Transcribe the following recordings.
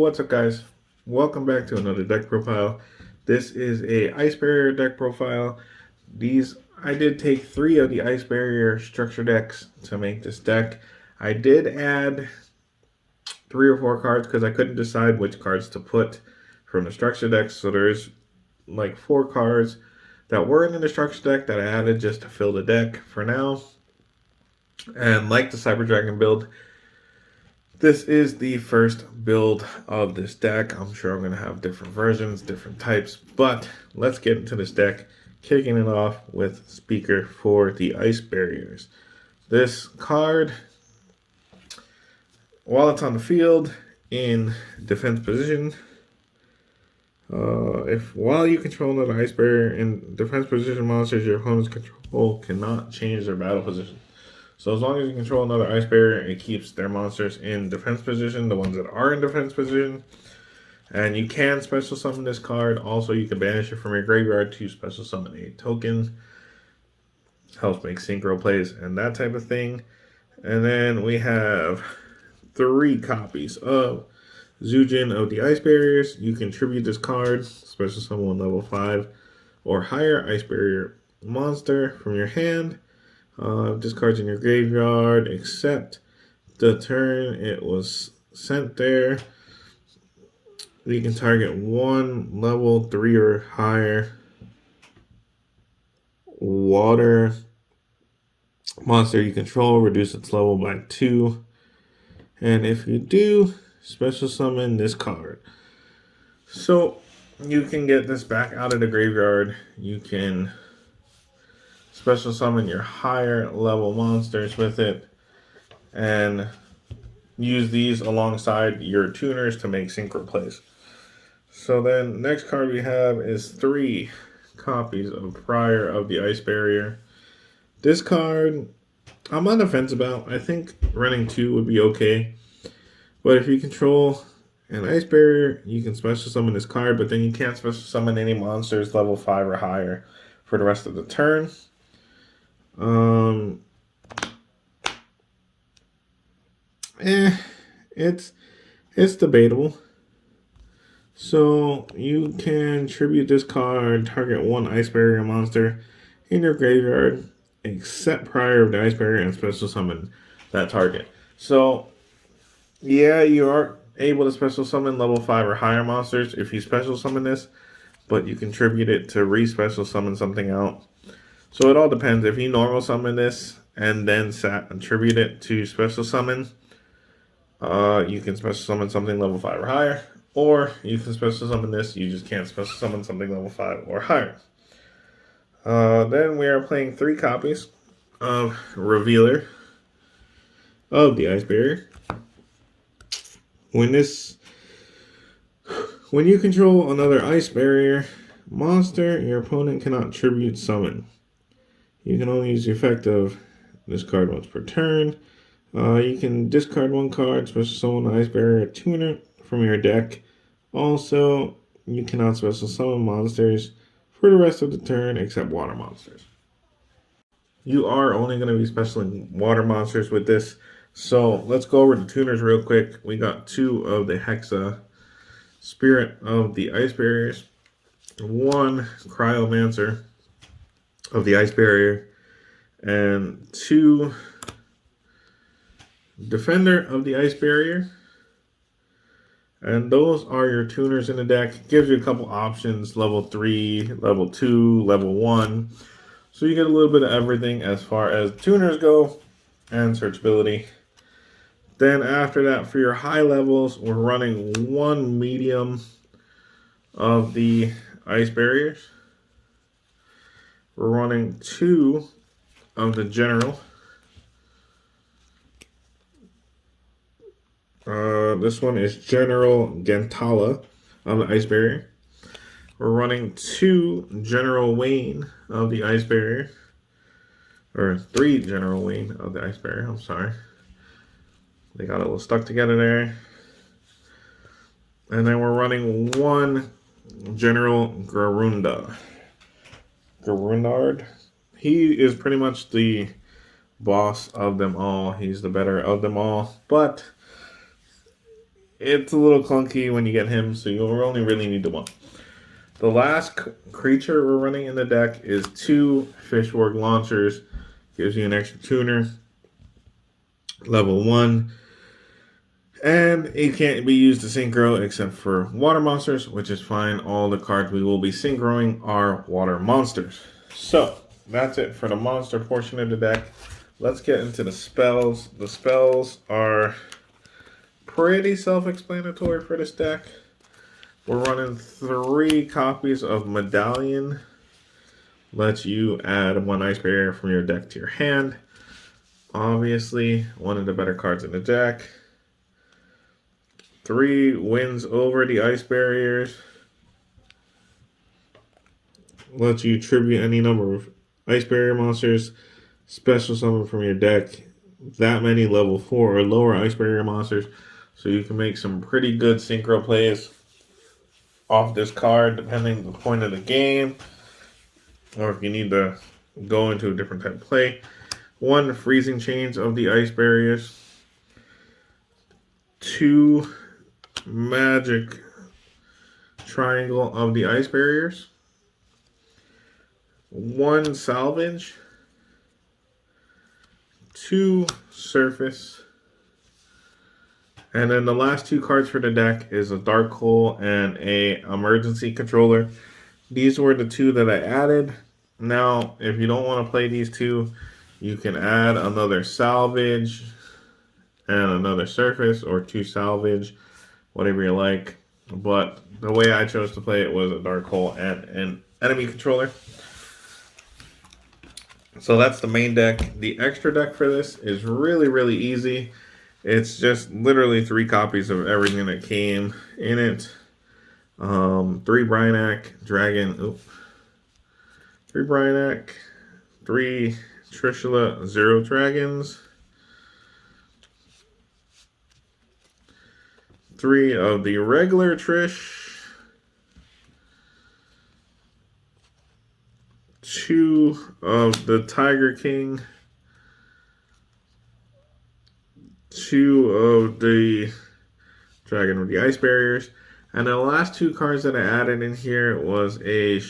What's up, guys? Welcome back to another deck profile. This is a Ice Barrier deck profile. I did take 3 of the Ice Barrier structure decks to make this deck. I did add 3 or 4 cards because I couldn't decide which cards to put from the structure decks. So there's like 4 cards that weren't in the structure deck that I added just to fill the deck for now. And like the Cyber Dragon build, this is the first build of this deck. I'm sure I'm going to have different versions, different types, but let's get into this deck, kicking it off with Speaker for the Ice Barriers. This card, while it's on the field in defense position, while you control another Ice Barrier in defense position, monsters your opponent's control cannot change their battle position. So as long as you control another Ice Barrier, it keeps their monsters in defense position, the ones that are in defense position. And you can special summon this card. Also, you can banish it from your graveyard to special summon a token. Helps make synchro plays and that type of thing. And then we have 3 copies of Zujin of the Ice Barriers. You can tribute this card, special summon one level 5 or higher Ice Barrier monster from your hand. This card's in your graveyard, except the turn it was sent there. You can target 1 level 3 or higher water monster you control, reduce its level by 2. And if you do, special summon this card. So you can get this back out of the graveyard. You can special summon your higher level monsters with it and use these alongside your tuners to make synchro plays. So then next card we have is 3 copies of Prior of the Ice Barrier. This card I'm on the fence about. I think running 2 would be okay. But if you control an Ice Barrier, you can special summon this card, but then you can't special summon any monsters level 5 or higher for the rest of the turn. It's debatable. So you can tribute this card, target 1 Ice Barrier monster in your graveyard, except Prior of the Ice Barrier, and special summon that target. So yeah, you are able to special summon level 5 or higher monsters if you special summon this, but you can tribute it to re-special summon something out. So it all depends. If you normal summon this and then attribute it to special summon, you can special summon something level 5 or higher. Or you can special summon this, you just can't special summon something level 5 or higher. Then we are playing 3 copies of Revealer of the Ice Barrier. When you control another Ice Barrier monster, your opponent cannot tribute summon. You can only use the effect of this card once per turn. You can discard 1 card, special summon Ice Barrier tuner from your deck. Also, you cannot special summon monsters for the rest of the turn except water monsters. You are only going to be specialing water monsters with this. So let's go over the tuners real quick. We got 2 of the Hexa Spirit of the Ice Barriers, 1 Cryomancer of the Ice Barrier, and 2 Defender of the Ice Barrier. And those are your tuners in the deck. Gives you a couple options, level 3, level 2, level 1. So you get a little bit of everything as far as tuners go and searchability. Then after that, for your high levels, we're running 1 medium of the Ice Barriers. We're running 2 of the general. This one is General Gentala of the Ice Barrier. We're running 2 General Wayne of the Ice Barrier. Or 3 General Wayne of the Ice Barrier, I'm sorry. They got a little stuck together there. And then we're running 1 General Garundard. He is pretty much the boss of them all. He's the better of them all. But it's a little clunky when you get him, so you only really need the one. The last creature we're running in the deck is 2 Fishwork Launchers. Gives you an extra tuner. Level 1. And it can't be used to synchro except for water monsters, which is fine. All the cards we will be synchroing are water monsters. So, that's it for the monster portion of the deck. Let's get into the spells. The spells are pretty self-explanatory for this deck. We're running 3 copies of Medallion. Lets you add 1 Ice Barrier from your deck to your hand. Obviously, one of the better cards in the deck. 3 wins over the Ice Barriers. Lets you tribute any number of Ice Barrier monsters. Special summon from your deck that many level 4 or lower Ice Barrier monsters. So you can make some pretty good synchro plays off this card depending on the point of the game. Or if you need to go into a different type of play. 1 freezing chains of the Ice Barriers. 2 magic triangle of the Ice Barriers. 1 salvage. 2 surface. And then the last 2 cards for the deck is a Dark Hole and a Emergency Controller. These were the 2 that I added. Now, if you don't want to play these 2, you can add another salvage and another surface, or 2 salvage, whatever you like. But the way I chose to play it was a Dark Hole and an enemy controller. So that's the main deck. The extra deck for this is really, really easy. It's just literally 3 copies of everything that came in it. 3 Bryanak, Dragon, 3 Bryanak, 3 Trishula, 0 Dragons, 3 of the regular Trish, 2 of the Tiger King, 2 of the Dragon with the Ice Barriers, and the last 2 cards that I added in here was a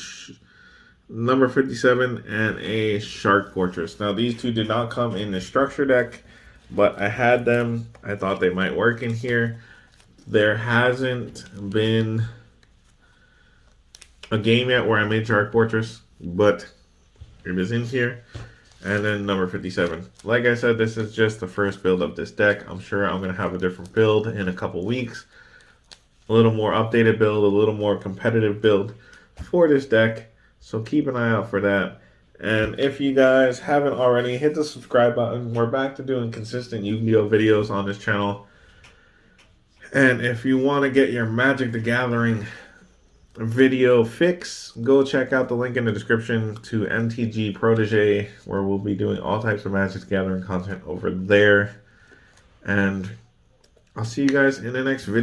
number 57 and a Shark Fortress. Now these 2 did not come in the structure deck, but I had them. I thought they might work in here. There hasn't been a game yet where I made Shark Fortress, but it is in here. And then number 57. Like I said, this is just the first build of this deck. I'm sure I'm going to have a different build in a couple weeks. A little more updated build, a little more competitive build for this deck. So keep an eye out for that. And if you guys haven't already, hit the subscribe button. We're back to doing consistent Yu-Gi-Oh videos on this channel. And if you want to get your Magic the Gathering video fix, go check out the link in the description to MTG Protege, where we'll be doing all types of Magic the Gathering content over there. And I'll see you guys in the next video.